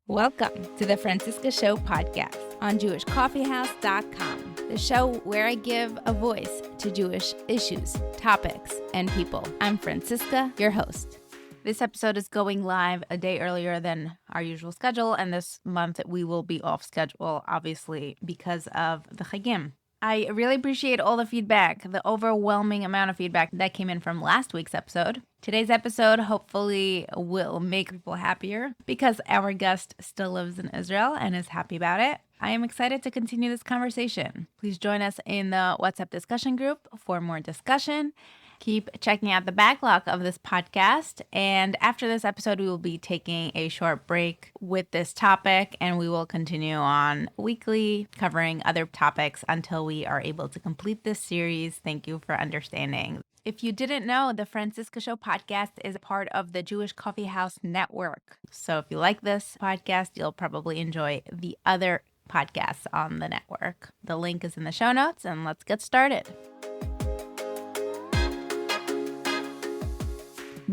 Welcome to the Francisca Show podcast on JewishCoffeehouse.com, the show where I give a voice to Jewish issues, topics, and people. I'm Francisca, your host. This episode is going live a day earlier than our usual schedule, and this month we will be off schedule, obviously, because of the Chagim. I really appreciate all the feedback, the overwhelming amount of feedback that came in from last week's episode. Today's episode hopefully will make people happier because our guest still lives in Israel and is happy about it. I am excited to continue this conversation. Please join us in the WhatsApp discussion group for more discussion. Keep checking out the backlog of this podcast. And after this episode, we will be taking a short break with this topic, and we will continue on weekly covering other topics until we are able to complete this series. Thank you for understanding. If you didn't know, the Francisca Show podcast is a part of the Jewish Coffee House Network. So if you like this podcast, you'll probably enjoy the other podcasts on the network. The link is in the show notes, and let's get started.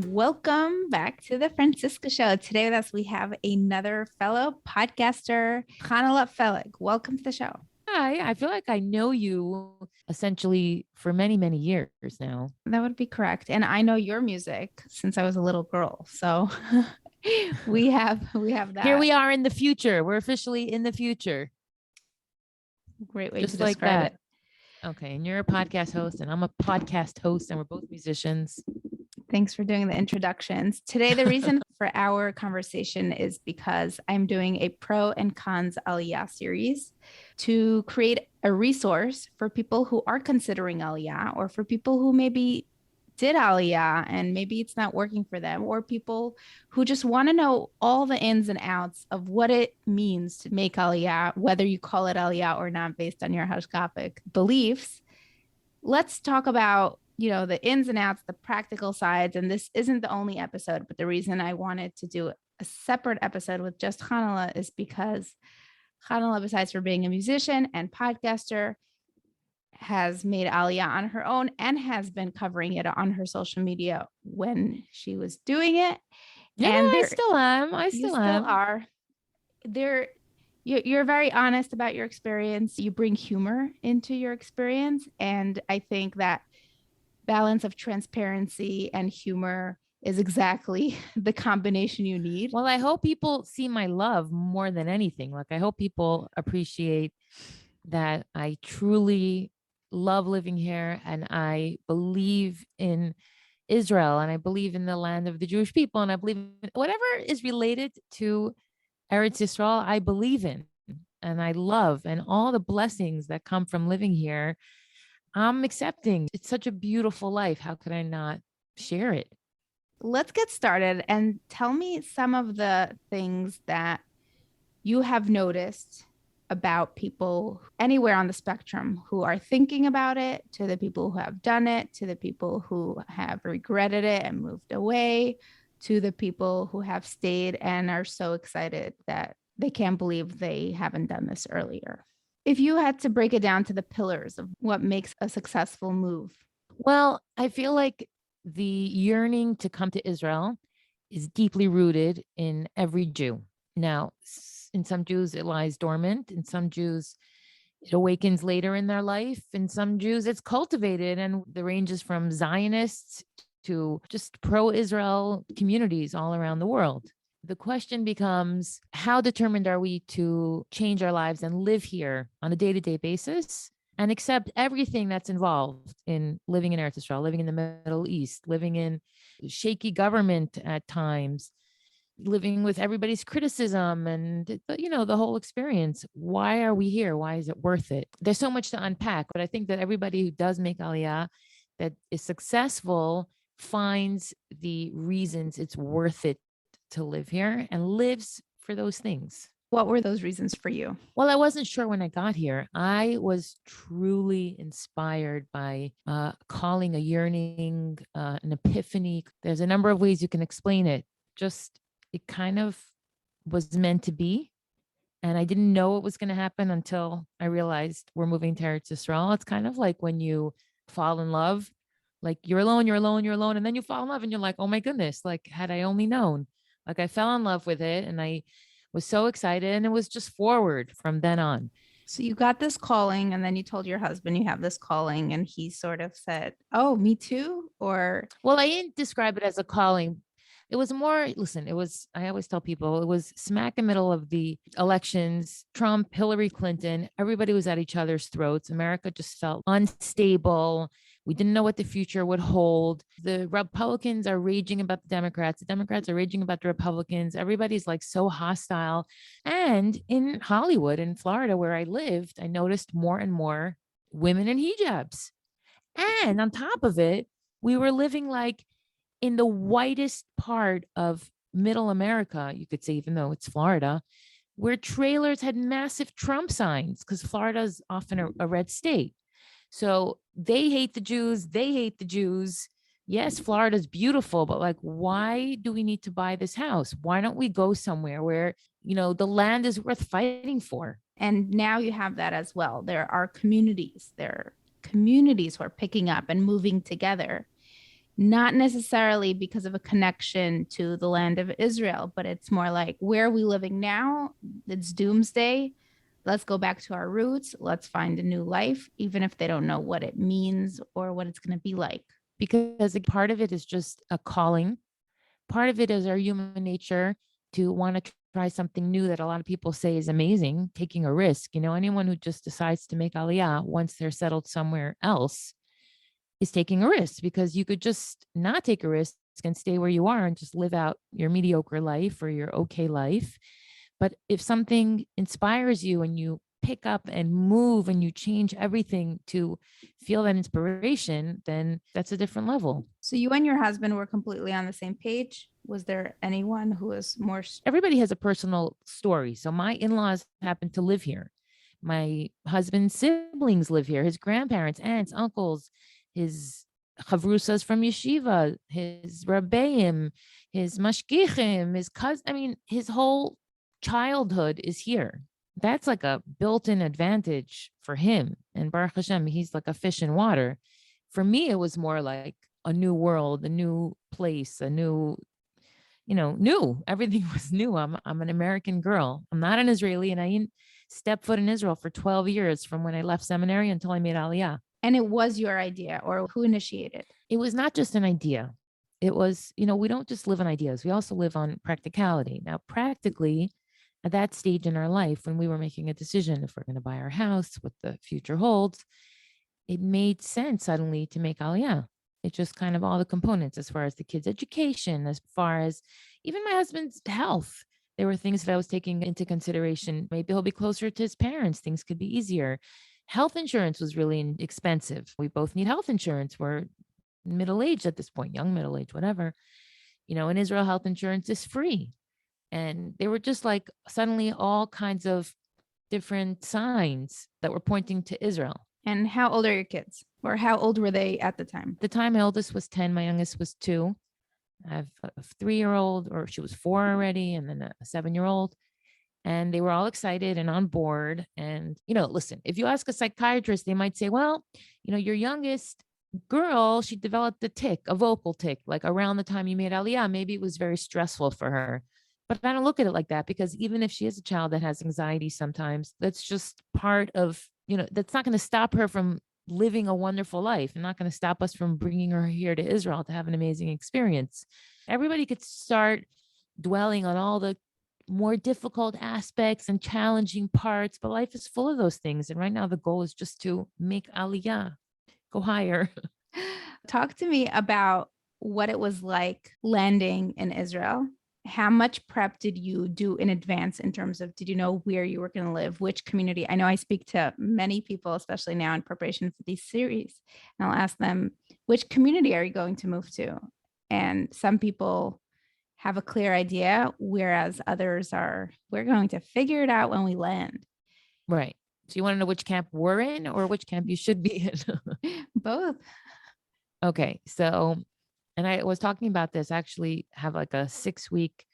Welcome back to the Francisca Show. Today with us, we have another fellow podcaster, Chanale Felig. Welcome to the show. Hi, I feel like I know you essentially for many, many years now. That would be correct. And I know your music since I was a little girl. So we have that. Here we are in the future. We're officially in the future. Great way Just to like describe that. it. Okay. And you're a podcast host and I'm a podcast host and we're both musicians. Thanks for doing the introductions. Today, the reason for our conversation is because I'm doing a pro and cons ALIYAH series to create a resource for people who are considering ALIYAH, or for people who maybe did ALIYAH and maybe it's not working for them, or people who just want to know all the ins and outs of what it means to make ALIYAH, whether you call it ALIYAH or not based on your hashkafic beliefs. Let's talk about the ins and outs, the practical sides. And this isn't the only episode, but the reason I wanted to do a separate episode with just Chanale is because Chanale, besides for being a musician and podcaster, has made ALIYAH on her own and has been covering it on her social media when she was doing it. Yeah, and I still am. I still are. You're very honest about your experience. You bring humor into your experience. And I think that balance of transparency and humor is exactly the combination you need. Well, I hope people see my love more than anything. Like, I hope people appreciate that I truly love living here and I believe in Israel and I believe in the land of the Jewish people. And I believe in whatever is related to Eretz Yisrael, I believe in and I love, and all the blessings that come from living here, I'm accepting. It's such a beautiful life. How could I not share it? Let's get started and tell me some of the things that you have noticed about people anywhere on the spectrum who are thinking about it, to the people who have done it, to the people who have regretted it and moved away, to the people who have stayed and are so excited that they can't believe they haven't done this earlier. If you had to break it down to the pillars of what makes a successful move. Well, I feel like the yearning to come to Israel is deeply rooted in every Jew. Now, in some Jews, it lies dormant. In some Jews, it awakens later in their life. In some Jews, it's cultivated, and the ranges from Zionists to just pro-Israel communities all around the world. The question becomes, how determined are we to change our lives and live here on a day-to-day basis and accept everything that's involved in living in Eretz Yisrael, living in the Middle East, living in shaky government at times, living with everybody's criticism and, the whole experience. Why are we here? Why is it worth it? There's so much to unpack, but I think that everybody who does make ALIYAH that is successful finds the reasons it's worth it to live here and lives for those things. What were those reasons for you? Well, I wasn't sure when I got here. I was truly inspired by calling, a yearning, an epiphany. There's a number of ways you can explain it. Just, it kind of was meant to be. And I didn't know it was going to happen until I realized we're moving to Eretz Yisrael. It's kind of like when you fall in love, like you're alone. And then you fall in love and you're like, oh my goodness, like had I only known. Like I fell in love with it and I Was so excited, and it was just forward from then on. So you got this calling, and then you told your husband you have this calling, and he sort of said, "Oh, me too," or Well, I didn't describe it as a calling. It was more, listen, it was, I always tell people, it was smack in the middle of the elections, Trump, Hillary Clinton, everybody was at each other's throats. America just felt unstable. We didn't know what the future would hold. The Republicans are raging about the Democrats. The Democrats are raging about the Republicans. Everybody's like so hostile. And in Hollywood, in Florida, where I lived, I noticed more and more women in hijabs. And on top of it, we were living like in the whitest part of middle America, you could say, even though it's Florida, where trailers had massive Trump signs because Florida is often a red state. So they hate the Jews. They hate the Jews. Yes, Florida's beautiful, but like, why do we need to buy this house? Why don't we go somewhere where, the land is worth fighting for? and now you have that as well. There are communities. There are communities who are picking up and moving together, not necessarily because of a connection to the land of Israel, but it's more like, where are we living now? It's doomsday. Let's go back to our roots. Let's find a new life, even if they don't know what it means or what it's going to be like. Because a part of it is just a calling. Part of it is our human nature to want to try something new that a lot of people say is amazing, taking a risk. Anyone who just decides to make Aliyah once they're settled somewhere else is taking a risk, because you could just not take a risk and stay where you are and just live out your mediocre life or your okay life. But if something inspires you and you pick up and move and you change everything to feel that inspiration, then that's a different level. So you and your husband were completely on the same page. Was there anyone who was more? Everybody has a personal story. So my in-laws happen to live here. My husband's siblings live here, his grandparents, aunts, uncles, his chavrusas from yeshiva, his rabbeim, his mashgichim, his cousin. I mean, his whole childhood is here. That's like a built-in advantage for him. And Baruch Hashem, he's like a fish in water. For me, it was more like a new world, a new place, a new, new. Everything was new. I'm an American girl. I'm not an Israeli, and I didn't step foot in Israel for 12 years from when I left seminary until I made Aliyah. And it was your idea, or who initiated? It was not just an idea. It was, we don't just live on ideas. We also live on practicality. Now, practically, at that stage in our life, when we were making a decision if we're going to buy our house, what the future holds, it made sense suddenly to make Aliyah. It just kind of all the components, as far as the kids' education, as far as even my husband's health. There were things that I was taking into consideration. Maybe he'll be closer to his parents. Things could be easier. Health insurance was really expensive. We both need health insurance. We're middle-aged at this point, young middle-aged, whatever. In Israel, health insurance is free. And they were just like suddenly all kinds of different signs that were pointing to Israel. And how old are your kids? Or how old were they at the time? The time my oldest was 10, my youngest was 2. I have a 3-year-old, or she was 4 already, and then a 7-year-old. And they were all excited and on board. And, listen, if you ask a psychiatrist, they might say, well, your youngest girl, she developed a vocal tic, like around the time you made Aliyah. Maybe it was very stressful for her. But I don't look at it like that, because even if she is a child that has anxiety sometimes, that's just part of, that's not going to stop her from living a wonderful life, and not going to stop us from bringing her here to Israel to have an amazing experience. Everybody could start dwelling on all the more difficult aspects and challenging parts, but life is full of those things. And right now the goal is just to make Aliyah, go higher. Talk to me about what it was like landing in Israel. How much prep did you do in advance in terms of, did you know where you were going to live, which community? I know I speak to many people, especially now in preparation for these series, and I'll ask them, which community are you going to move to? And some people have a clear idea, whereas others are, we're going to figure it out when we land. Right. So you want to know which camp we're in or which camp you should be in? Both. Okay. So, and I was talking about this, I actually have like a 6-week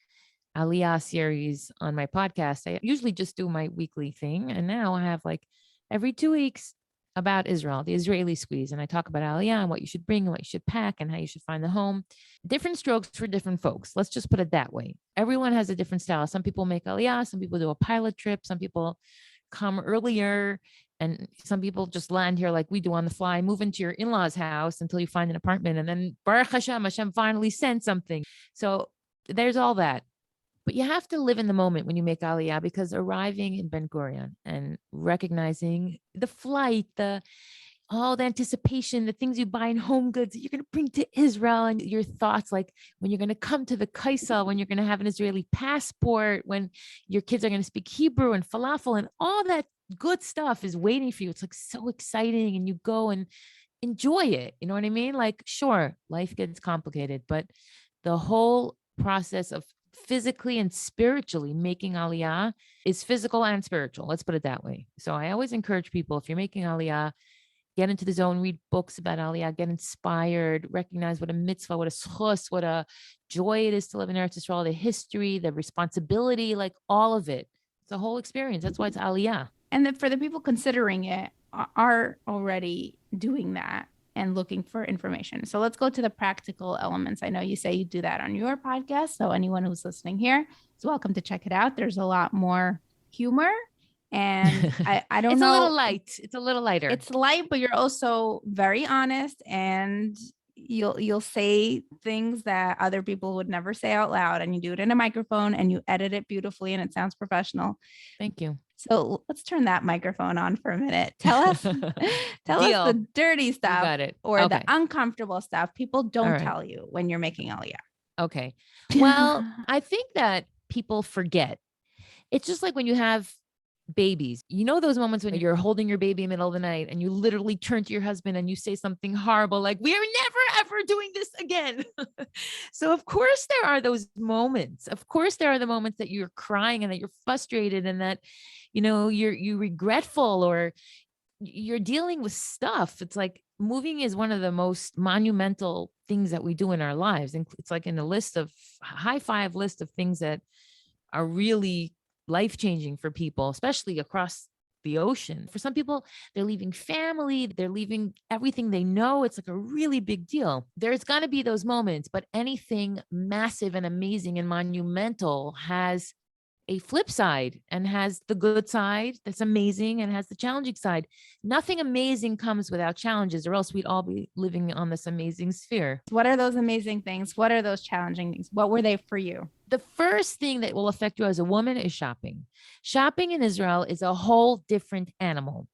Aliyah series on my podcast. I usually just do my weekly thing. And now I have like every 2 weeks, about Israel, the Israeli squeeze. And I talk about Aliyah and what you should bring and what you should pack and how you should find the home. Different strokes for different folks. Let's just put it that way. Everyone has a different style. Some people make Aliyah, some people do a pilot trip, some people come earlier, and some people just land here like we do on the fly, move into your in-laws' house until you find an apartment. And then Baruch Hashem finally sent something. So there's all that. But you have to live in the moment when you make Aliyah, because arriving in Ben Gurion and recognizing the flight, all the anticipation, the things you buy in home goods that you're going to bring to Israel, and your thoughts like when you're going to come to the Kaisel, when you're going to have an Israeli passport, when your kids are going to speak Hebrew and falafel, and all that good stuff is waiting for you. It's like so exciting, and you go and enjoy it. You know what I mean? Like, sure, life gets complicated, but the whole process of physically and spiritually making Aliyah is physical and spiritual. Let's put it that way. So I always encourage people, if you're making Aliyah, get into the zone, read books about Aliyah, get inspired, recognize what a mitzvah, what a schus, what a joy it is to live in Eretz Yisrael, the history, the responsibility, like all of it. It's a whole experience. That's why it's Aliyah. And then for the people considering it are already doing that and looking for information. So let's go to the practical elements. I know you say you do that on your podcast. So anyone who's listening here is welcome to check it out. There's a lot more humor. And I don't know. It's a little light. It's a little lighter. It's light, but you're also very honest, and you'll say things that other people would never say out loud, and you do it in a microphone and you edit it beautifully and it sounds professional. Thank you. So let's turn that microphone on for a minute. Tell us the dirty stuff or the uncomfortable stuff people don't tell you when you're making Aliyah. Okay. Well, I think that people forget. It's just like when you have babies, you know, those moments when you're holding your baby in the middle of the night and you literally turn to your husband and you say something horrible, like, we are never, ever doing this again. So of course there are those moments. Of course there are the moments that you're crying and that you're frustrated and that, you know, you're regretful or you're dealing with stuff. It's like moving is one of the most monumental things that we do in our lives. And it's like in a high five list of things that are really life-changing for people, especially across the ocean. For some people, they're leaving family, they're leaving everything they know. It's like a really big deal. There's going to be those moments, but anything massive and amazing and monumental has a flip side and has the good side that's amazing and has the challenging side. Nothing amazing comes without challenges, or else we'd all be living on this amazing sphere. What are those amazing things? What are those challenging things? What were they for you? The first thing that will affect you as a woman is shopping. Shopping in Israel is a whole different animal.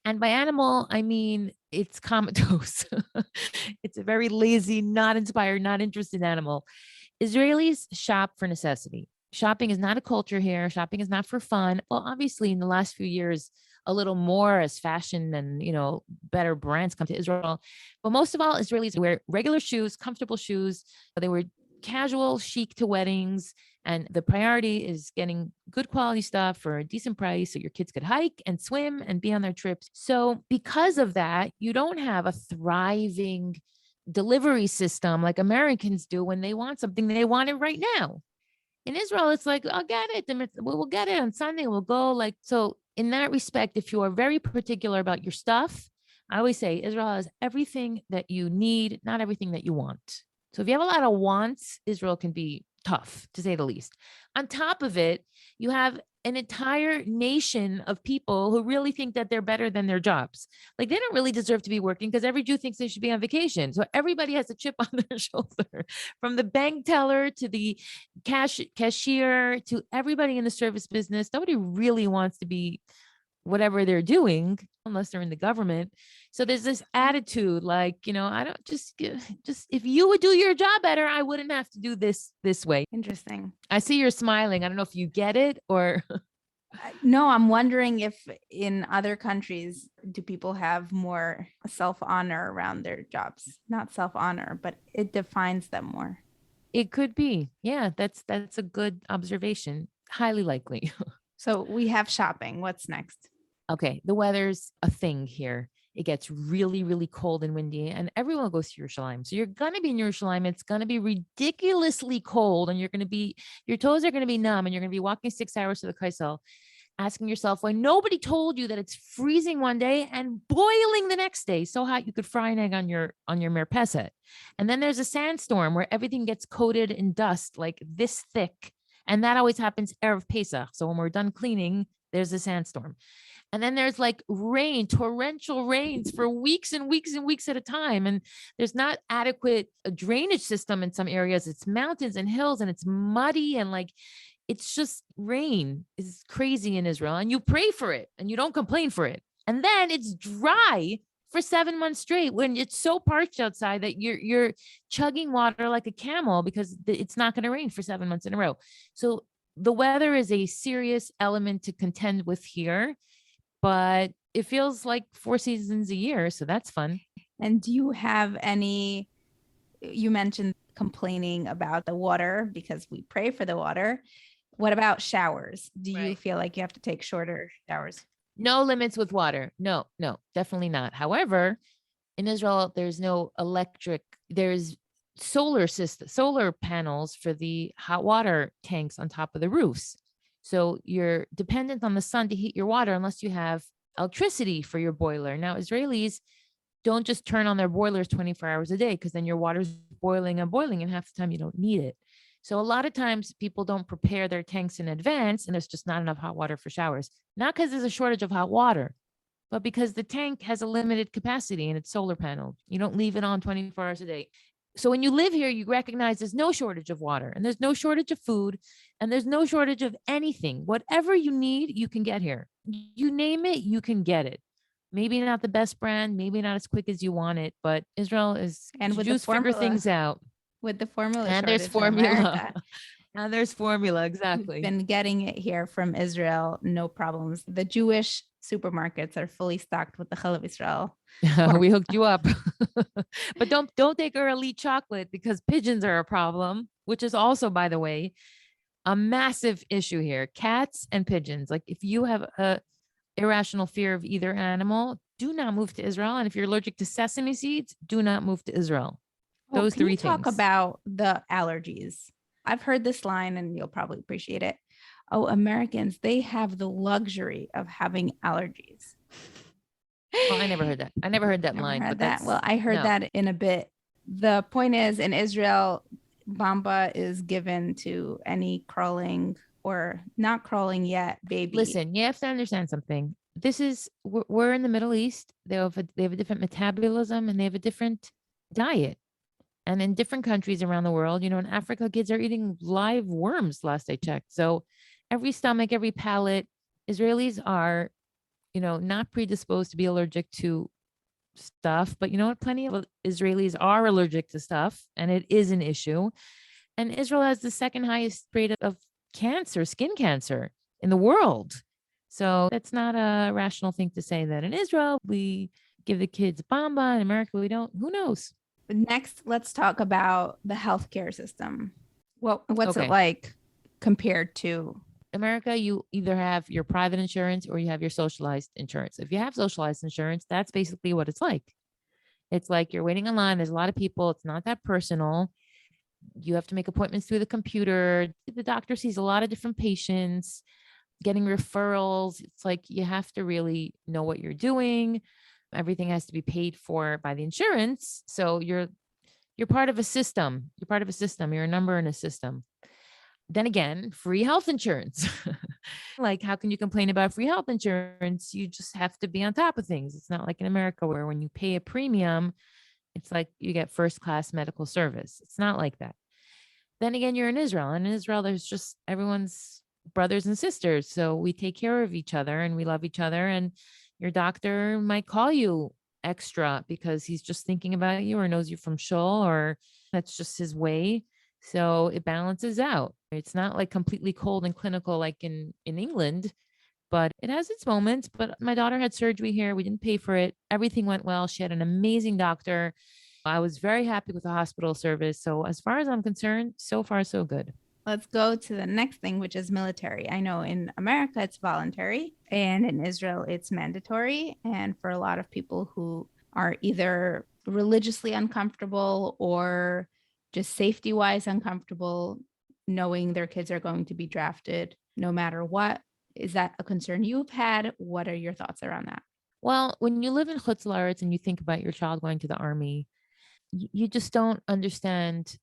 And by animal, I mean, it's comatose. It's a very lazy, not inspired, not interested animal. Israelis shop for necessity. Shopping is not a culture here. Shopping is not for fun. Well, obviously in the last few years, a little more as fashion and, you know, better brands come to Israel. But most of all, Israelis wear regular shoes, comfortable shoes. They wear casual, chic to weddings. And the priority is getting good quality stuff for a decent price so your kids could hike and swim and be on their trips. So because of that, you don't have a thriving delivery system like Americans do when they want something, they want it right now. In Israel, it's like, I'll get it. We'll get it on Sunday. We'll go. Like, so in that respect, if you are very particular about your stuff, I always say Israel has everything that you need, not everything that you want. So if you have a lot of wants, Israel can be tough, to say the least. On top of it, you have an entire nation of people who really think that they're better than their jobs. Like they don't really deserve to be working because every Jew thinks they should be on vacation. So everybody has a chip on their shoulder, from the bank teller to the cashier to everybody in the service business. Nobody really wants to be whatever they're doing unless they're in the government. So there's this attitude like, you know, I don't just if you would do your job better, I wouldn't have to do this way. Interesting. I see you're smiling. I don't know if you get it or. No, I'm wondering if in other countries, do people have more self-honor around their jobs? Not self-honor, but it defines them more. It could be. Yeah, that's a good observation. Highly likely. So we have shopping. What's next? Okay, the weather's a thing here. It gets really, really cold and windy, and everyone goes to Yerushalayim. So you're going to be in Yerushalayim. It's going to be ridiculously cold, and your toes are going to be numb, and you're going to be walking 6 hours to the Kaisel. asking yourself why nobody told you that it's freezing one day and boiling the next day, so hot you could fry an egg on your merpeset. And then there's a sandstorm where everything gets coated in dust like this thick. And that always happens Erev Pesach. So when we're done cleaning, there's a sandstorm. And then there's like rain, torrential rains for weeks and weeks and weeks at a time. And there's not adequate drainage system in some areas. It's mountains and hills and it's muddy and like, it's just rain is crazy in Israel, and you pray for it and you don't complain for it. And then it's dry for 7 months straight when it's so parched outside that you're chugging water like a camel because it's not going to rain for 7 months in a row. So the weather is a serious element to contend with here, but it feels like 4 seasons a year. So that's fun. And do you have any, you mentioned complaining about the water because we pray for the water. What about showers? Do you feel like you have to take shorter showers? No limits with water. No, definitely not. However, in Israel, there's no electric, there's solar panels for the hot water tanks on top of the roofs. So you're dependent on the sun to heat your water unless you have electricity for your boiler. Now, Israelis don't just turn on their boilers 24 hours a day because then your water's boiling and boiling and half the time you don't need it. So a lot of times people don't prepare their tanks in advance and there's just not enough hot water for showers. Not because there's a shortage of hot water, but because the tank has a limited capacity and it's solar paneled. You don't leave it on 24 hours a day. So when you live here, you recognize there's no shortage of water and there's no shortage of food and there's no shortage of anything. Whatever you need, you can get here. You name it, you can get it. Maybe not the best brand, maybe not as quick as you want it, but Israel is, and with Jews figure things out. With the formula, and there's formula, and there's formula. Exactly. We've been getting it here from Israel, no problems. The Jewish supermarkets are fully stocked with the Challah Israel. We hooked you up, but don't take our elite chocolate because pigeons are a problem, which is also, by the way, a massive issue here. Cats and pigeons. Like if you have a irrational fear of either animal, do not move to Israel. And if you're allergic to sesame seeds, do not move to Israel. Those three things. Talk about the allergies. I've heard this line and you'll probably appreciate it. Oh, Americans, they have the luxury of having allergies. Oh, I never heard that. I never heard that line. Heard that. Well, I heard that in a bit. The point is, in Israel, Bamba is given to any crawling or not crawling yet baby. Listen, you have to understand something. We're in the Middle East. They have a different metabolism and they have a different diet. And in different countries around the world, in Africa, kids are eating live worms last I checked. So every stomach, every palate, Israelis are, not predisposed to be allergic to stuff. But you know what? Plenty of Israelis are allergic to stuff, and it is an issue. And Israel has the second highest rate of cancer, skin cancer in the world. So that's not a rational thing to say that in Israel, we give the kids Bamba. In America, we don't. Who knows? Next, let's talk about the healthcare system. Well, what's it like compared to America? You either have your private insurance or you have your socialized insurance. If you have socialized insurance, that's basically what it's like. It's like you're waiting in line. There's a lot of people. It's not that personal. You have to make appointments through the computer. The doctor sees a lot of different patients, getting referrals. It's like you have to really know what you're doing. Everything has to be paid for by the insurance. So you're part of a system. You're part of a system. You're a number in a system. Then again, free health insurance. Like, how can you complain about free health insurance? You just have to be on top of things. It's not like in America where when you pay a premium, it's like you get first class medical service. It's not like that. Then again, you're in Israel. And in Israel, there's just everyone's brothers and sisters. So we take care of each other and we love each other. And your doctor might call you extra because he's just thinking about you or knows you from shul, or that's just his way. So it balances out. It's not like completely cold and clinical like in England, but it has its moments. But my daughter had surgery here. We didn't pay for it. Everything went well. She had an amazing doctor. I was very happy with the hospital service. So as far as I'm concerned, so far, so good. Let's go to the next thing, which is military. I know in America, it's voluntary, and in Israel, it's mandatory. And for a lot of people who are either religiously uncomfortable or just safety-wise uncomfortable, knowing their kids are going to be drafted no matter what, Is that a concern you've had? What are your thoughts around that? Well, when you live in Chutz La'aretz and you think about your child going to the army, you just don't understand.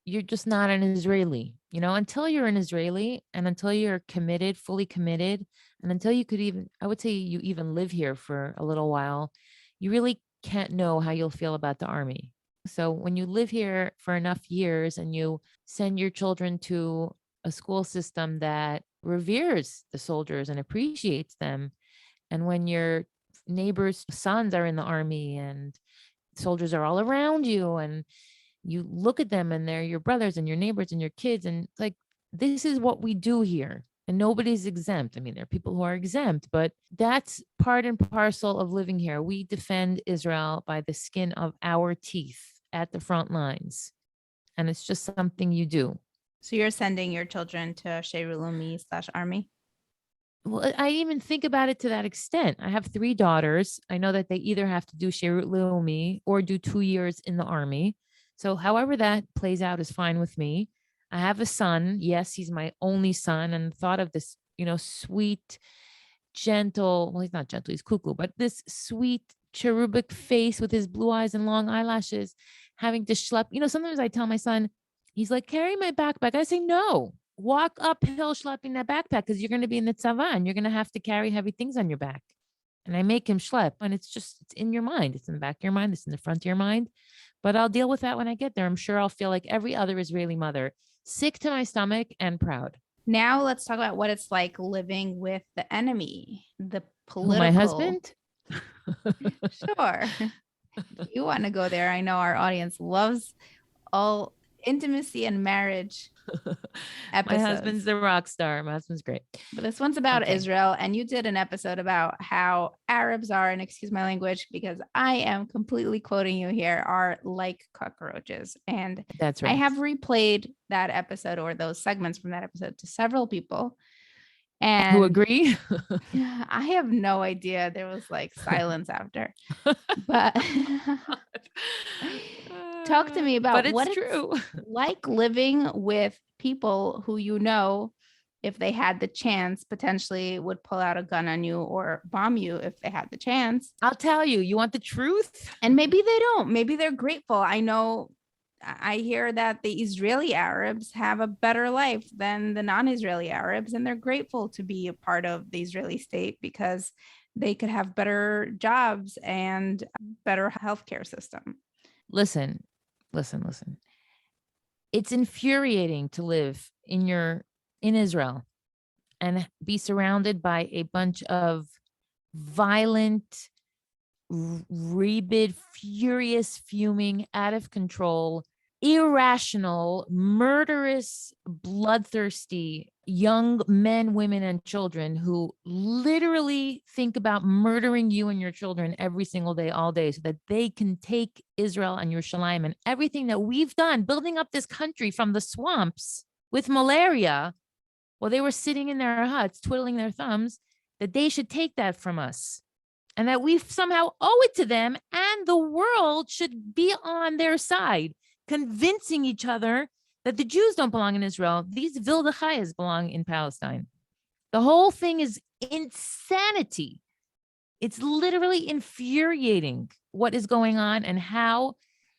You're just not an Israeli, until you're an Israeli and until you're committed, fully committed, and until you could even, I would say you even live here for a little while, you really can't know how you'll feel about the army. So when you live here for enough years and you send your children to a school system that reveres the soldiers and appreciates them, and when your neighbors' sons are in the army and soldiers are all around you and you look at them and they're your brothers and your neighbors and your kids, and it's like, this is what we do here and nobody's exempt. I mean, there are people who are exempt, but that's part and parcel of living here. We defend Israel by the skin of our teeth at the front lines, and it's just something you do. So you're sending your children to Sheirut Leumi/army? Well, I even think about it to that extent. I have 3 daughters. I know that they either have to do Sheirut Leumi or do 2 years in the army. So however that plays out is fine with me. I have a son. Yes, he's my only son. And the thought of this, sweet, gentle, well, he's not gentle, he's cuckoo, but this sweet cherubic face with his blue eyes and long eyelashes, having to schlep. Sometimes I tell my son, he's like, carry my backpack. I say, no, walk uphill schlepping that backpack because you're going to be in the tzava and you're going to have to carry heavy things on your back. And I make him schlep, and it's in your mind. It's in the back of your mind. It's in the front of your mind. But I'll deal with that when I get there. I'm sure I'll feel like every other Israeli mother, sick to my stomach and proud. Now let's talk about what it's like living with the enemy, the political. My husband? Sure. You want to go there. I know our audience loves all intimacy and marriage episodes. My husband's the rock star. My husband's great. But this one's about Israel. And you did an episode about how Arabs are, and excuse my language, because I am completely quoting you here, are like cockroaches. And that's right. I have replayed that episode or those segments from that episode to several people. And who agree? I have no idea. There was like silence after. But talk to me about what it's like living with people who, if they had the chance, potentially would pull out a gun on you or bomb you if they had the chance. I'll tell you. You want the truth? And maybe they don't. Maybe they're grateful. I hear that the Israeli Arabs have a better life than the non-Israeli Arabs, and they're grateful to be a part of the Israeli state because they could have better jobs and better healthcare system. Listen. It's infuriating to live in Israel and be surrounded by a bunch of violent, rabid, furious, fuming, out of control, irrational, murderous, bloodthirsty young men, women, and children who literally think about murdering you and your children every single day, all day, so that they can take Israel and Yerushalayim and everything that we've done, building up this country from the swamps with malaria, while they were sitting in their huts, twiddling their thumbs, that they should take that from us. And that we somehow owe it to them, and the world should be on their side, convincing each other that the Jews don't belong in Israel. These Vilde Chayas belong in Palestine. The whole thing is insanity. It's literally infuriating what is going on and how,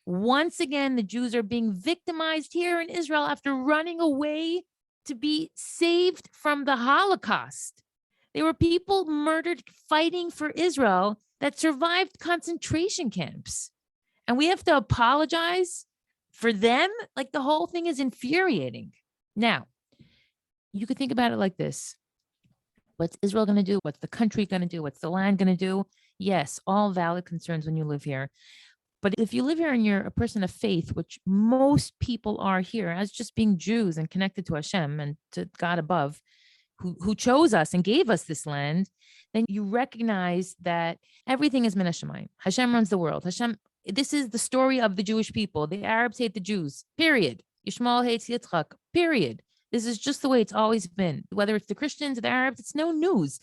once again, the Jews are being victimized here in Israel after running away to be saved from the Holocaust. There were people murdered fighting for Israel that survived concentration camps. And we have to apologize for them? Like, the whole thing is infuriating. Now, you could think about it like this. What's Israel going to do? What's the country going to do? What's the land going to do? Yes, all valid concerns when you live here. But if you live here and you're a person of faith, which most people are here as just being Jews and connected to Hashem and to God above, who chose us and gave us this land, then you recognize that everything is min hashemayim. Hashem runs the world. Hashem, this is the story of the Jewish people. The Arabs hate the Jews, period. Yishmael hates Yitzchak, period. This is just the way it's always been. Whether it's the Christians or the Arabs, it's no news.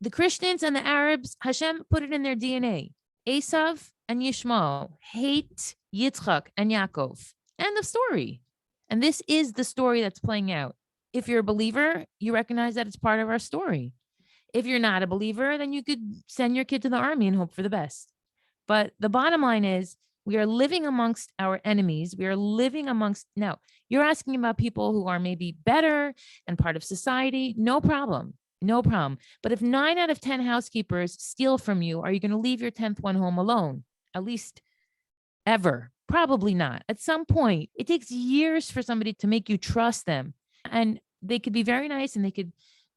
The Christians and the Arabs, Hashem put it in their DNA. Esav and Yishmael hate Yitzchak and Yaakov. End of story. And this is the story that's playing out. If you're a believer, you recognize that it's part of our story. If you're not a believer, then you could send your kid to the army and hope for the best. But the bottom line is we are living amongst our enemies. We are living amongst, now, you're asking about people who are maybe better and part of society. No problem. No problem. But if 9 out of 10 housekeepers steal from you, are you going to leave your 10th one home alone? At least ever? Probably not. At some point, it takes years for somebody to make you trust them. And they could be very nice and they could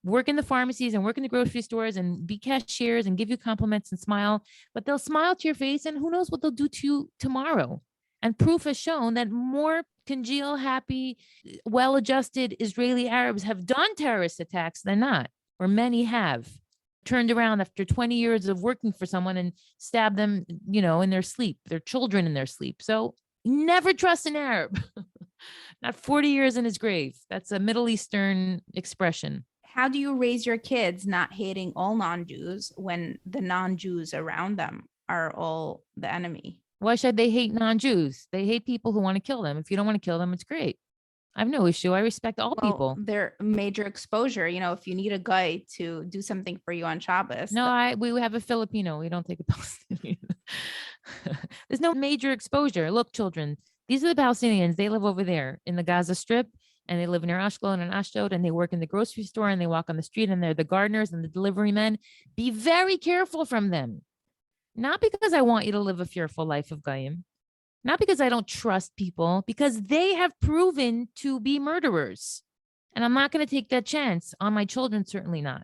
work in the pharmacies and work in the grocery stores and be cashiers and give you compliments and smile, but they'll smile to your face and who knows what they'll do to you tomorrow. And proof has shown that more congeal, happy, well-adjusted Israeli Arabs have done terrorist attacks than not, or many have turned around after 20 years of working for someone and stabbed them, in their sleep, their children in their sleep. So never trust an Arab. Not 40 years in his grave. That's a Middle Eastern expression. How do you raise your kids not hating all non-Jews when the non-Jews around them are all the enemy? Why should they hate non-Jews? They hate people who want to kill them. If you don't want to kill them, it's great. I have no issue. I respect all people. Their major exposure, if you need a guy to do something for you on Shabbos. No, we have a Filipino. We don't take a Palestinian. There's no major exposure. Look, children, these are the Palestinians. They live over there in the Gaza Strip. And they live near Ashkelon and Ashdod, and they work in the grocery store, and they walk on the street, and they're the gardeners and the delivery men. Be very careful from them. Not because I want you to live a fearful life of Goyim, not because I don't trust people, because they have proven to be murderers. And I'm not going to take that chance on my children, certainly not.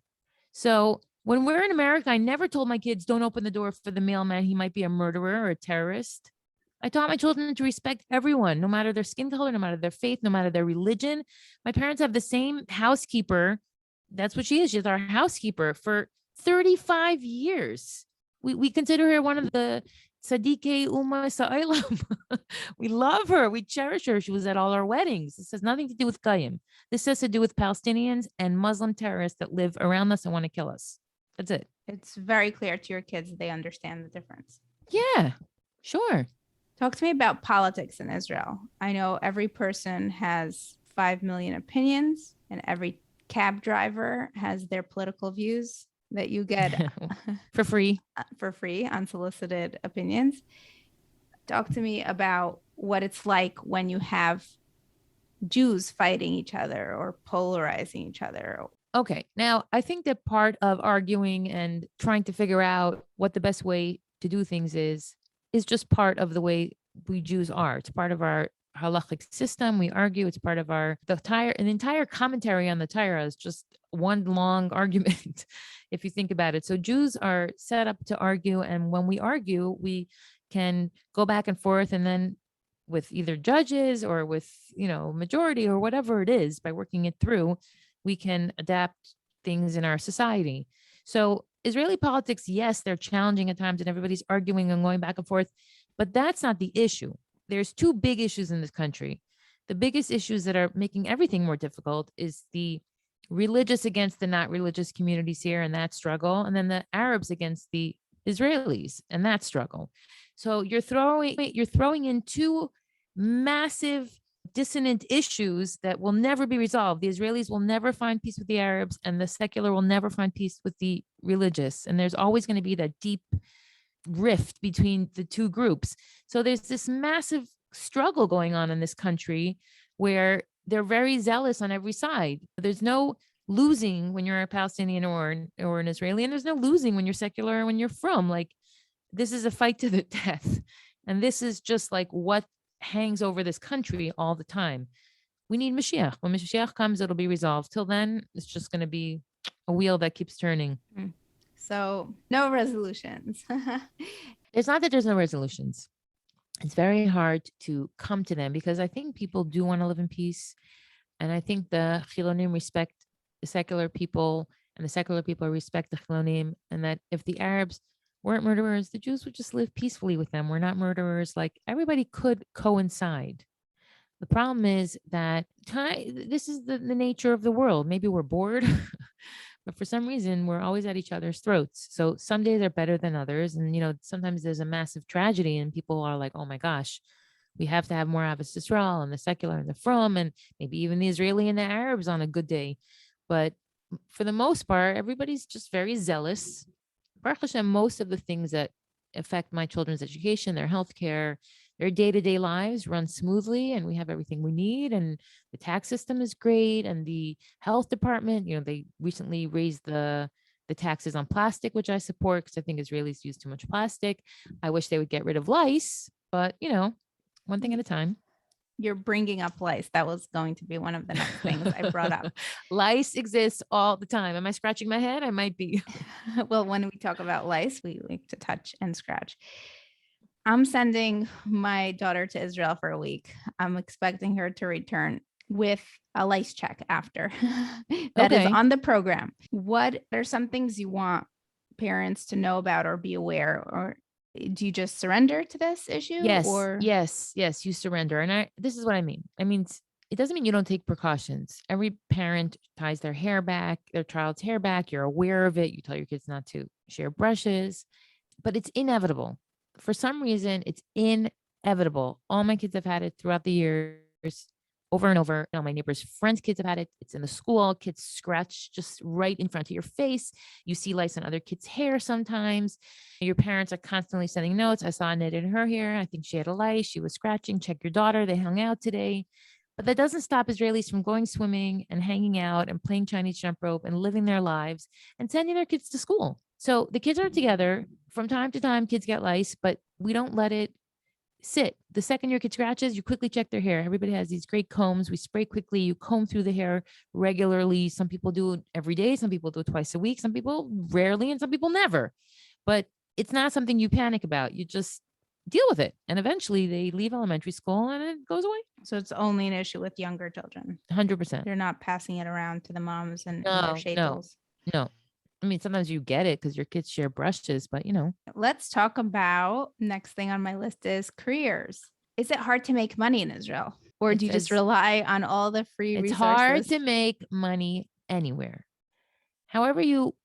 So when we're in America, I never told my kids, don't open the door for the mailman. He might be a murderer or a terrorist. I taught my children to respect everyone, no matter their skin color, no matter their faith, no matter their religion. My parents have the same housekeeper. That's what she is. She's our housekeeper for 35 years. We consider her one of the Tzadikei Umma Sa'ilam. We love her. We cherish her. She was at all our weddings. This has nothing to do with Goyim. This has to do with Palestinians and Muslim terrorists that live around us and want to kill us. That's it. It's very clear to your kids that they understand the difference. Yeah, sure. Talk to me about politics in Israel. I know every person has 5 million opinions and every cab driver has their political views that you get for free, unsolicited opinions. Talk to me about what it's like when you have Jews fighting each other or polarizing each other. Okay. Now, I think that part of arguing and trying to figure out what the best way to do things is just part of the way we Jews are. It's part of our halachic system. We argue. It's part of an entire commentary on the Torah is just one long argument, if you think about it. So Jews are set up to argue. And when we argue, we can go back and forth. And then with either judges or with, majority or whatever it is, by working it through, we can adapt things in our society. So Israeli politics, yes, they're challenging at times and everybody's arguing and going back and forth, but that's not the issue. There's two big issues in this country. The biggest issues that are making everything more difficult is the religious against the not religious communities here and that struggle, and then the Arabs against the Israelis and that struggle. So you're throwing in two massive dissonant issues that will never be resolved. The Israelis will never find peace with the Arabs, and the secular will never find peace with the religious. And there's always going to be that deep rift between the two groups. So there's this massive struggle going on in this country where they're very zealous on every side. There's no losing when you're a Palestinian or an Israeli, and there's no losing when you're secular or when you're from. Like, this is a fight to the death. And this is just like what hangs over this country all the time. We need Mashiach. When Mashiach comes, it'll be resolved. Till then, it's just going to be a wheel that keeps turning. So no resolutions. It's not that there's no resolutions. It's very hard to come to them because I think people do want to live in peace. And I think the Chilonim respect the secular people and the secular people respect the Chilonim. And that if the Arabs weren't murderers, the Jews would just live peacefully with them. We're not murderers. Like, everybody could coincide. The problem is that this is the nature of the world. Maybe we're bored, but for some reason we're always at each other's throats. So some days are better than others. And, sometimes there's a massive tragedy and people are like, oh my gosh, We have to have more Ahavas Yisrael and the secular and the frum, and maybe even the Israeli and the Arabs on a good day. But for the most part, everybody's just very zealous. Baruch Hashem, most of the things that affect my children's education, their healthcare, their day-to-day lives run smoothly, and we have everything we need. And the tax system is great. And the health department, they recently raised the taxes on plastic, which I support because I think Israelis use too much plastic. I wish they would get rid of lice, but one thing at a time. You're bringing up lice. That was going to be one of the next things I brought up. Lice exists all the time. Am I scratching my head? I might be. Well, when we talk about lice, we like to touch and scratch. I'm sending my daughter to Israel for a week. I'm expecting her to return with a lice check after. That is on the program. What are some things you want parents to know about or be aware, or do you just surrender to this issue? Yes, you surrender. And this is what I mean. It doesn't mean you don't take precautions. Every parent ties their child's hair back. You're aware of it. You tell your kids not to share brushes, but it's inevitable. For some reason, it's inevitable. All my kids have had it throughout the years, over and over. My neighbors' friends' kids have had it. It's in the school. Kids scratch just right in front of your face. You see lice on other kids' hair sometimes. Your parents are constantly sending notes. I saw a knit in her hair. I think she had a lice. She was scratching. Check your daughter. They hung out today. But that doesn't stop Israelis from going swimming and hanging out and playing Chinese jump rope and living their lives and sending their kids to school. So the kids are together. From time to time, kids get lice, but we don't let it sit. The second your kid scratches, you quickly check their hair. Everybody has these great combs. We spray quickly. You comb through the hair regularly. Some people do it every day. Some people do it twice a week. Some people rarely, and some people never. But it's not something you panic about. You just deal with it. And eventually they leave elementary school and it goes away. So it's only an issue with younger children. 100%. They're not passing it around to the moms and their shadels. No. Sometimes you get it because your kids share brushes, but Let's talk about, next thing on my list is careers. Is it hard to make money in Israel? Or do you just rely on all the free resources? It's hard to make money anywhere. However you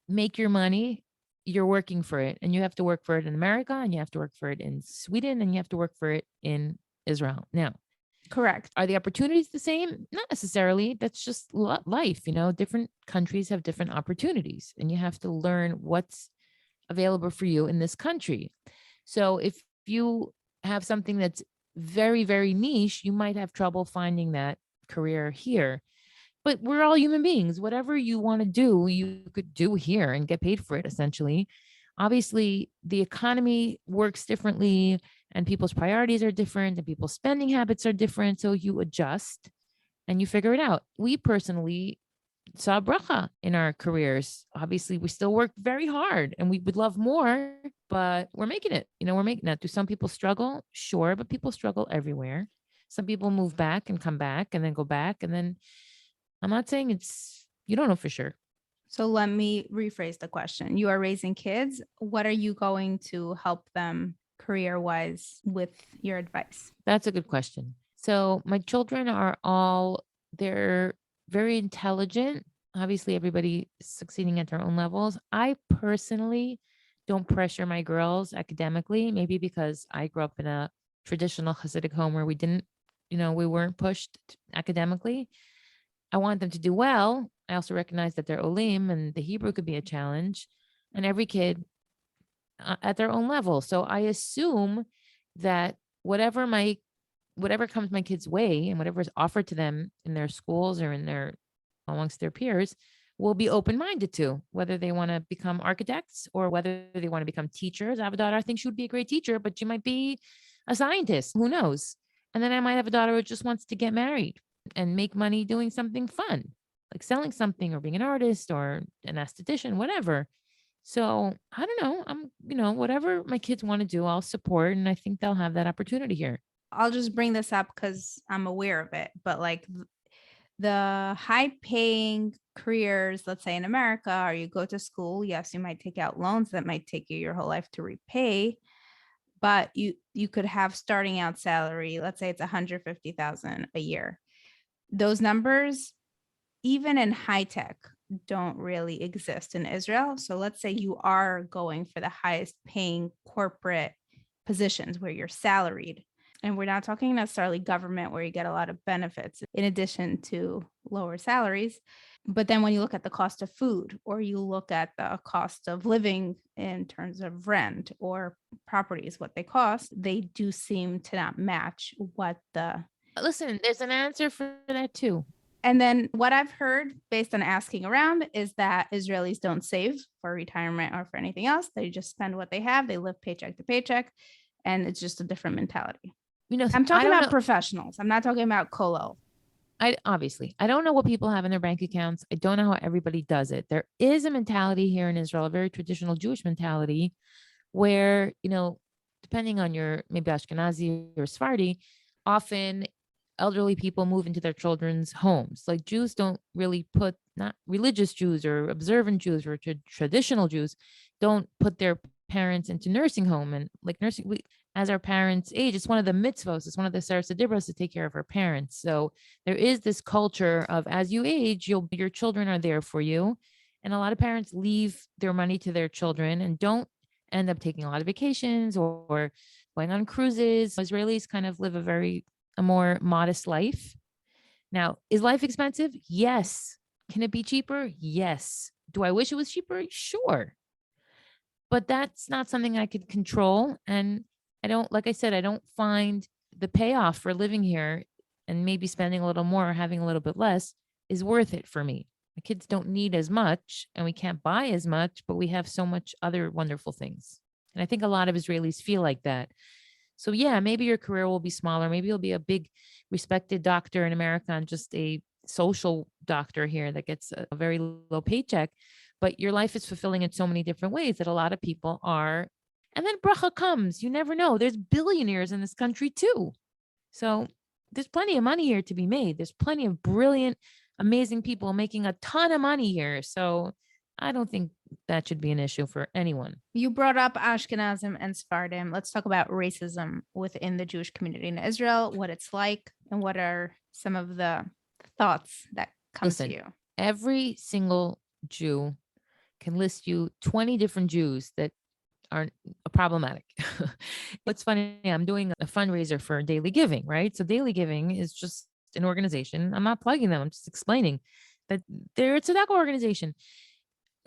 make your money, you're working for it. And you have to work for it in America, and you have to work for it in Sweden, and you have to work for it in Israel. Now, correct. Are the opportunities the same? Not necessarily. That's just life. Different countries have different opportunities, and you have to learn what's available for you in this country. So if you have something that's very, very niche, you might have trouble finding that career here. But we're all human beings. Whatever you want to do, you could do here and get paid for it, essentially. Obviously, the economy works differently, and people's priorities are different, and people's spending habits are different. So you adjust and you figure it out. We personally saw bracha in our careers. Obviously, we still work very hard and we would love more, but we're making it. We're making it. Do some people struggle? Sure, but people struggle everywhere. Some people move back and come back and then go back. And then I'm not saying you don't know for sure. So let me rephrase the question. You are raising kids. What are you going to help them career-wise with your advice? That's a good question. So my children they're very intelligent. Obviously, everybody is succeeding at their own levels. I personally don't pressure my girls academically, maybe because I grew up in a traditional Hasidic home where we weren't pushed academically. I want them to do well. I also recognize that they're Olim and the Hebrew could be a challenge, and every kid at their own level. So I assume that whatever comes my kids' way and whatever is offered to them in their schools or amongst their peers will be open-minded to, whether they want to become architects or whether they want to become teachers. I have a daughter, I think she would be a great teacher, but she might be a scientist. Who knows? And then I might have a daughter who just wants to get married and make money doing something fun, like selling something or being an artist or an esthetician, whatever. So I don't know. Whatever my kids want to do, I'll support. And I think they'll have that opportunity here. I'll just bring this up because I'm aware of it. But like the high paying careers, let's say in America, or you go to school, yes, you might take out loans that might take you your whole life to repay. But you could have starting out salary, let's say it's $150,000 a year. Those numbers, even in high tech, don't really exist in Israel. So let's say you are going for the highest paying corporate positions where you're salaried And we're not talking necessarily government where you get a lot of benefits in addition to lower salaries. But then when you look at the cost of food, or you look at the cost of living in terms of rent or properties, what they cost, they do seem to not match what the. Listen, there's an answer for that too. And then what I've heard based on asking around is that Israelis don't save for retirement or for anything else. They just spend what they have. They live paycheck to paycheck. And it's just a different mentality. I'm talking about professionals. I'm not talking about Kolo. I don't know what people have in their bank accounts. I don't know how everybody does it. There is a mentality here in Israel, a very traditional Jewish mentality, where, depending on your maybe Ashkenazi or Sephardi, often elderly people move into their children's homes. Like Jews don't really put, not religious Jews or observant Jews or traditional Jews, don't put their parents into nursing home. And like nursing, as our parents age, it's one of the mitzvos, it's one of the Sarasadibbros to take care of our parents. So there is this culture of, as you age, your children are there for you. And a lot of parents leave their money to their children and don't end up taking a lot of vacations or going on cruises. Israelis kind of live a more modest life. Now, is life expensive? Yes. Can it be cheaper? Yes. Do I wish it was cheaper? Sure. But that's not something I could control. And like I said, I don't find the payoff for living here and maybe spending a little more or having a little bit less is worth it for me. My kids don't need as much and we can't buy as much, but we have so much other wonderful things. And I think a lot of Israelis feel like that. So yeah, maybe your career will be smaller. Maybe you'll be a big respected doctor in America and just a social doctor here that gets a very low paycheck. But your life is fulfilling in so many different ways that a lot of people are. And then bracha comes. You never know. There's billionaires in this country too. So there's plenty of money here to be made. There's plenty of brilliant, amazing people making a ton of money here. So I don't think that should be an issue for anyone. You brought up Ashkenazim and Sephardim. Let's talk about racism within the Jewish community in Israel, what it's like, and what are some of the thoughts that come to you. Every single Jew can list you 20 different Jews that are problematic. What's funny, I'm doing a fundraiser for Daily Giving, right? So Daily Giving is just an organization. I'm not plugging them. I'm just explaining that they're a tzedakah organization.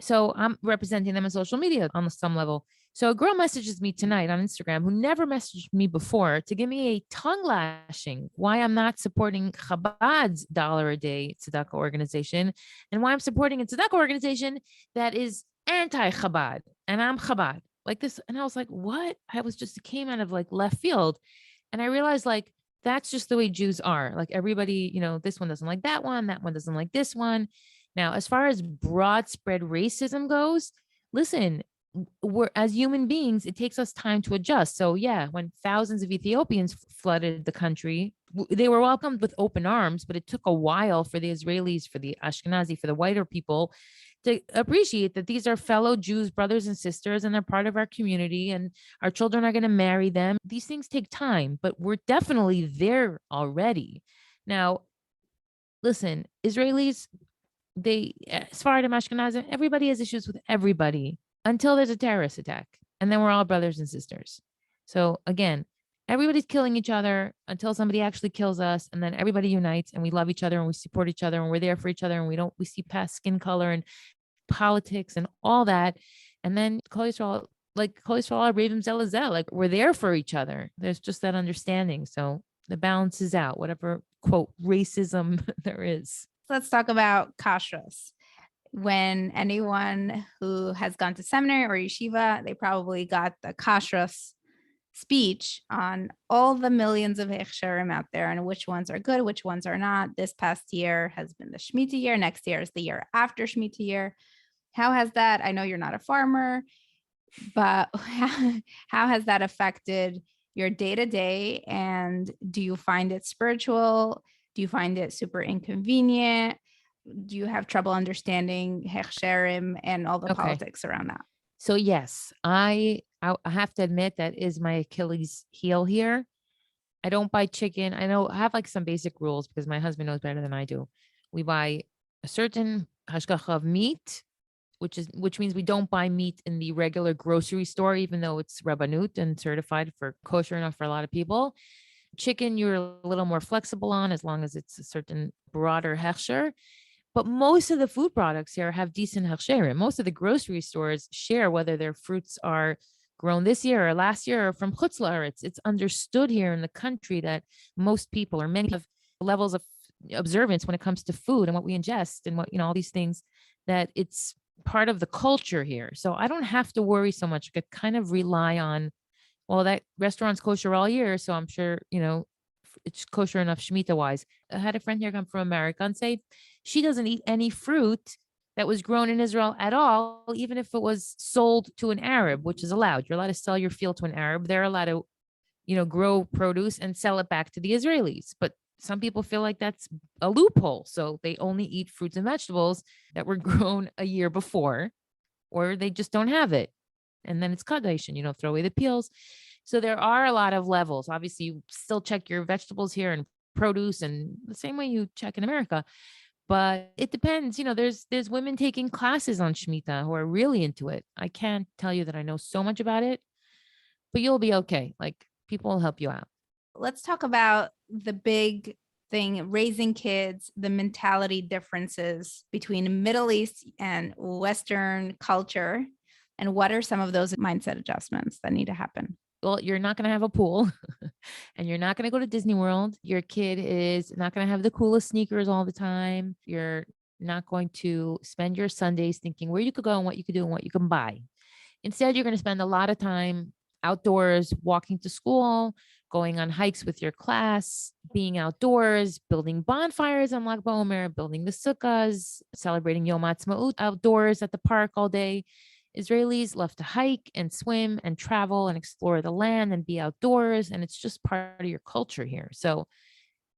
So I'm representing them on social media on some level. So a girl messages me tonight on Instagram who never messaged me before to give me a tongue lashing why I'm not supporting Chabad's $1 a day tzedakah organization and why I'm supporting a tzedakah organization that is anti-Chabad and I'm Chabad like this. And I was like, what? It came out of like left field. And I realized like, that's just the way Jews are. Like everybody, this one doesn't like that one doesn't like this one. Now, as far as broad spread racism goes, listen, we're as human beings, it takes us time to adjust. So yeah, when thousands of Ethiopians flooded the country, they were welcomed with open arms, but it took a while for the Israelis, for the Ashkenazi, for the whiter people to appreciate that these are fellow Jews, brothers and sisters, and they're part of our community and our children are going to marry them. These things take time, but we're definitely there already. Now, listen, Israelis, Sephardim, Ashkenazim, everybody has issues with everybody until there's a terrorist attack. And then we're all brothers and sisters. So again, everybody's killing each other until somebody actually kills us. And then everybody unites and we love each other and we support each other and we're there for each other. And we see past skin color and politics and all that. And then Kol Yisrael, Ravim Zelazel, like we're there for each other. There's just that understanding. So the balance is out, whatever quote racism there is. Let's talk about kashrus. When anyone who has gone to seminary or yeshiva, they probably got the kashrus speech on all the millions of hechsherim out there and which ones are good, which ones are not. This past year has been the Shemitah year. Next year is the year after Shemitah year. How has that? I know you're not a farmer, but how has that affected your day-to-day? And do you find it spiritual? Do you find it super inconvenient? Do you have trouble understanding hechsherim and all the politics around that? So yes, I have to admit that is my Achilles heel here. I don't buy chicken. I have like some basic rules because my husband knows better than I do. We buy a certain hashgacha of meat, which means we don't buy meat in the regular grocery store, even though it's rabbanut and certified for kosher enough for a lot of people. Chicken, you're a little more flexible on as long as it's a certain broader hechsher. But most of the food products here have decent hechsherim. Most of the grocery stores share whether their fruits are grown this year or last year or from chutz la'aretz. It's understood here in the country that most people or many have levels of observance when it comes to food and what we ingest and what, all these things, that it's part of the culture here. So I don't have to worry so much. I could kind of rely on, well, that restaurant's kosher all year, so I'm sure, it's kosher enough Shemitah wise. I had a friend here come from America and say she doesn't eat any fruit that was grown in Israel at all, even if it was sold to an Arab, which is allowed. You're allowed to sell your field to an Arab. They're allowed to, grow produce and sell it back to the Israelis. But some people feel like that's a loophole. So they only eat fruits and vegetables that were grown a year before, or they just don't have it. And then it's kadosh and throw away the peels. So there are a lot of levels. Obviously, you still check your vegetables here and produce, and the same way you check in America. But it depends. There's women taking classes on Shemitah who are really into it. I can't tell you that I know so much about it, but you'll be okay. Like, people will help you out. Let's talk about the big thing, raising kids, the mentality differences between Middle East and Western culture. And what are some of those mindset adjustments that need to happen? Well, you're not going to have a pool and you're not going to go to Disney World. Your kid is not going to have the coolest sneakers all the time. You're not going to spend your Sundays thinking where you could go and what you could do and what you can buy. Instead, you're going to spend a lot of time outdoors, walking to school, going on hikes with your class, being outdoors, building bonfires on Lag BaOmer, building the sukkahs, celebrating Yom Ha'atzmaut outdoors at the park all day. Israelis love to hike and swim and travel and explore the land and be outdoors. And it's just part of your culture here. So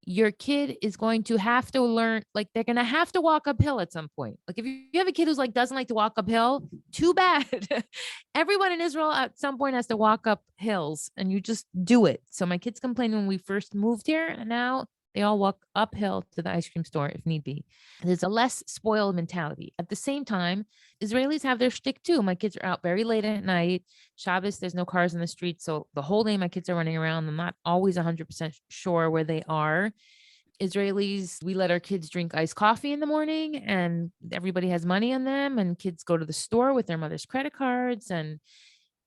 your kid is going to have to learn, like, they're going to have to walk uphill at some point. Like, if you have a kid who's like, doesn't like to walk uphill, too bad. Everyone in Israel at some point has to walk up hills, and you just do it. So my kids complained when we first moved here, and now they all walk uphill to the ice cream store if need be. There's a less spoiled mentality. At the same time, Israelis have their shtick too. My kids are out very late at night. Shabbos, there's no cars in the street. So the whole day my kids are running around. I'm not always 100% sure where they are. Israelis, we let our kids drink iced coffee in the morning, and everybody has money on them, and kids go to the store with their mother's credit cards, and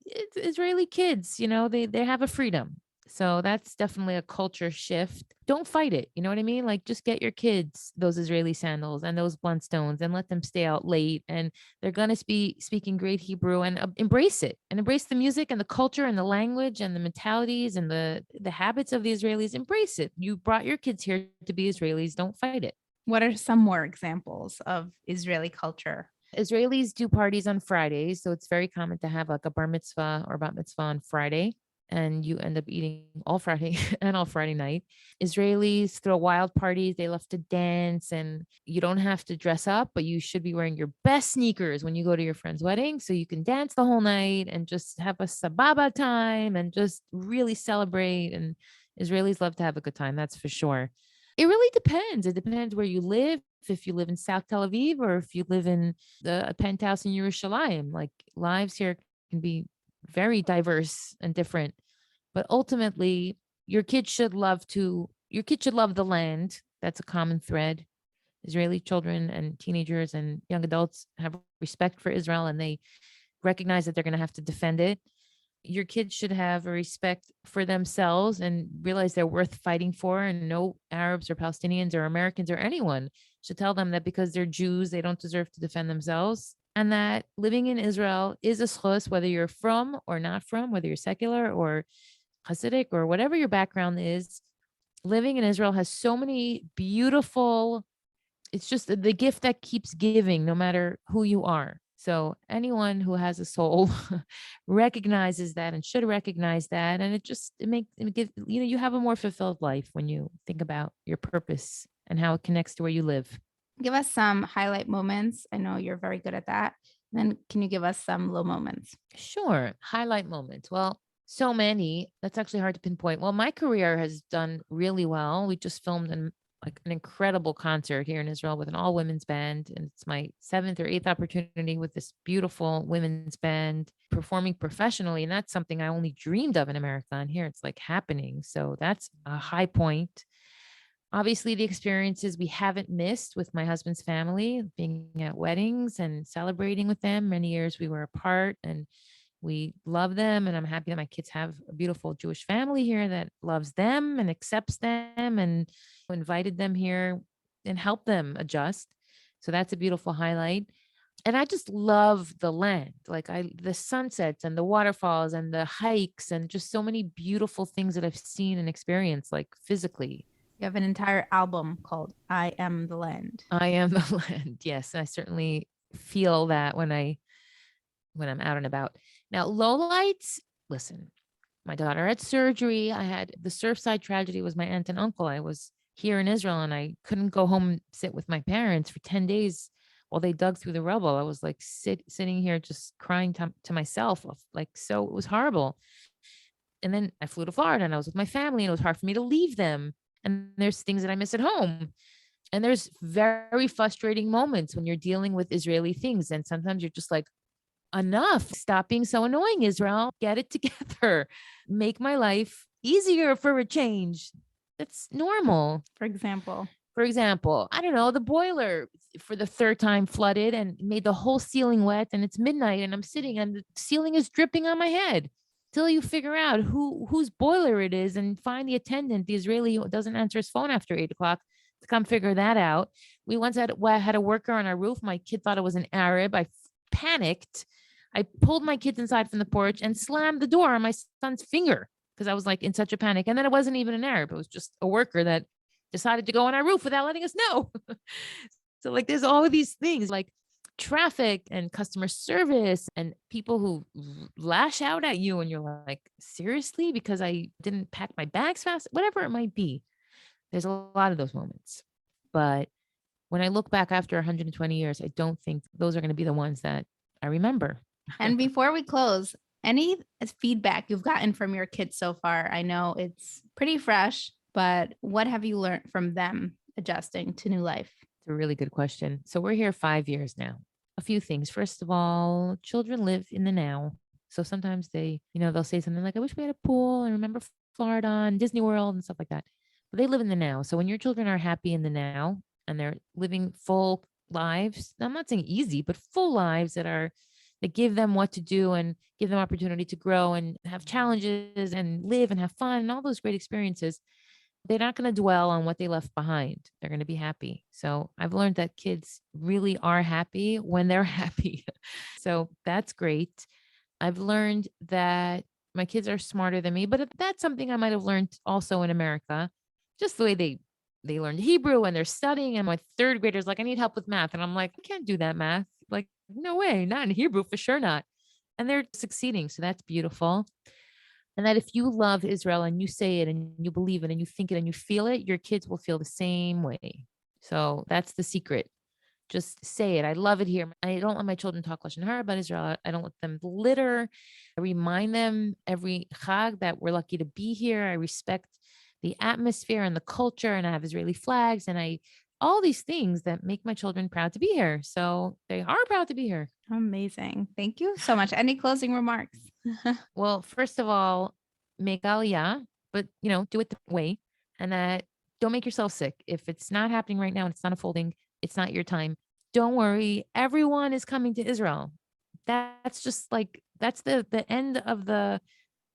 it's Israeli kids, they have a freedom. So that's definitely a culture shift. Don't fight it. You know what I mean? Like, just get your kids those Israeli sandals and those Blundstones and let them stay out late. And they're going to be speaking great Hebrew, and embrace it, and embrace the music and the culture and the language and the mentalities and the habits of the Israelis. Embrace it. You brought your kids here to be Israelis. Don't fight it. What are some more examples of Israeli culture? Israelis do parties on Fridays. So it's very common to have like a bar mitzvah or bat mitzvah on Friday, and you end up eating all Friday and all Friday night. Israelis throw wild parties. They love to dance, and you don't have to dress up, but you should be wearing your best sneakers when you go to your friend's wedding, so you can dance the whole night and just have a sababa time and just really celebrate. And Israelis love to have a good time. That's for sure. It really depends. It depends where you live. If you live in South Tel Aviv, or if you live in a penthouse in Yerushalayim, like, lives here can be very diverse and different. But ultimately, your kid should love the land. That's a common thread. Israeli children and teenagers and young adults have respect for Israel, and they recognize that they're going to have to defend it. Your kids should have a respect for themselves and realize they're worth fighting for. And no Arabs or Palestinians or Americans or anyone should tell them that because they're Jews, they don't deserve to defend themselves. And that living in Israel is a schus, whether you're from or not from, whether you're secular or Hasidic or whatever your background is. Living in Israel has so many beautiful, it's just the gift that keeps giving, no matter who you are. So anyone who has a soul recognizes that and should recognize that. And you have a more fulfilled life when you think about your purpose and how it connects to where you live. Give us some highlight moments. I know you're very good at that. Then can you give us some low moments? Sure. Highlight moments. Well, so many. That's actually hard to pinpoint. Well, my career has done really well. We just filmed like an incredible concert here in Israel with an all women's band. And it's my 7th or 8th opportunity with this beautiful women's band performing professionally. And that's something I only dreamed of in America. And here it's like happening. So that's a high point. Obviously, the experiences we haven't missed with my husband's family, being at weddings and celebrating with them. Many years we were apart, and we love them. And I'm happy that my kids have a beautiful Jewish family here that loves them and accepts them and invited them here and helped them adjust. So that's a beautiful highlight. And I just love the land, like the sunsets and the waterfalls and the hikes and just so many beautiful things that I've seen and experienced, like physically. You have an entire album called I Am the Land. I am the land. Yes, I certainly feel that when I'm out and about. Now, lowlights, listen, my daughter had surgery. I had the Surfside tragedy was my aunt and uncle. I was here in Israel and I couldn't go home and sit with my parents for 10 days while they dug through the rubble. I was like sitting here just crying to myself. Like, so it was horrible. And then I flew to Florida and I was with my family and it was hard for me to leave them. And there's things that I miss at home. And there's very frustrating moments when you're dealing with Israeli things. And sometimes you're just like, enough. Stop being so annoying, Israel. Get it together. Make my life easier for a change. That's normal. For example, I don't know, the boiler for the 3rd time flooded and made the whole ceiling wet. And it's midnight and I'm sitting and the ceiling is dripping on my head. Till you figure out whose boiler it is and find the attendant, the Israeli who doesn't answer his phone after 8 o'clock, to come figure that out. We once had a worker on our roof. My kid thought it was an Arab. I panicked. I pulled my kids inside from the porch and slammed the door on my son's finger because I was like in such a panic. And then it wasn't even an Arab. It was just a worker that decided to go on our roof without letting us know. So like there's all of these things like traffic and customer service and people who lash out at you and you're like, seriously, because I didn't pack my bags fast, whatever it might be. There's a lot of those moments. But when I look back after 120 years, I don't think those are going to be the ones that I remember. And before we close, any feedback you've gotten from your kids so far? I know it's pretty fresh, but what have you learned from them adjusting to new life? It's a really good question. So we're here 5 years now. A few things. First of all, children live in the now. So sometimes they'll say something like, I wish we had a pool. I remember Florida and Disney World and stuff like that. But they live in the now. So when your children are happy in the now and they're living full lives, I'm not saying easy, but full lives that give them what to do and give them opportunity to grow and have challenges and live and have fun and all those great experiences, they're not going to dwell on what they left behind. They're going to be happy. So I've learned that kids really are happy when they're happy. So that's great. I've learned that my kids are smarter than me, but that's something I might have learned also in America, just the way they learned Hebrew and they're studying. And my 3rd grader's like, I need help with math. And I'm like, I can't do that math. Like, no way, not in Hebrew, for sure not. And they're succeeding. So that's beautiful. And that if you love Israel and you say it and you believe it and you think it and you feel it, your kids will feel the same way. So that's the secret. Just say it. I love it here. I don't let my children talk Lashon Hara about Israel. I don't let them litter. I remind them every Chag that we're lucky to be here. I respect the atmosphere and the culture, and I have Israeli flags and all these things that make my children proud to be here. So they are proud to be here. Amazing. Thank you so much. Any closing remarks? Well, first of all, make ALIYAH, but do it the way, and that don't make yourself sick. If it's not happening right now and it's not unfolding, it's not your time. Don't worry. Everyone is coming to Israel. That's just like, that's the end of the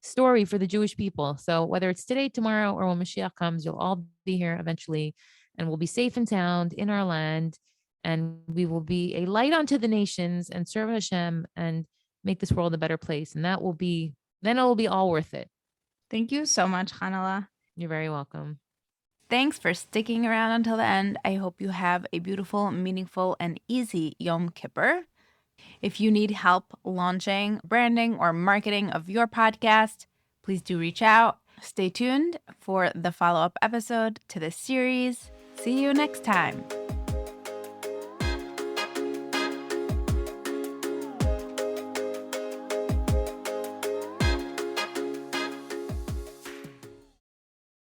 story for the Jewish people. So whether it's today, tomorrow, or when Mashiach comes, you'll all be here eventually, and we'll be safe and sound in our land, and we will be a light unto the nations and serve Hashem and make this world a better place. And then it will be all worth it. Thank you so much, Chanale. You're very welcome. Thanks for sticking around until the end. I hope you have a beautiful, meaningful, and easy Yom Kippur. If you need help launching, branding, or marketing of your podcast, please do reach out. Stay tuned for the follow-up episode to this series. See you next time.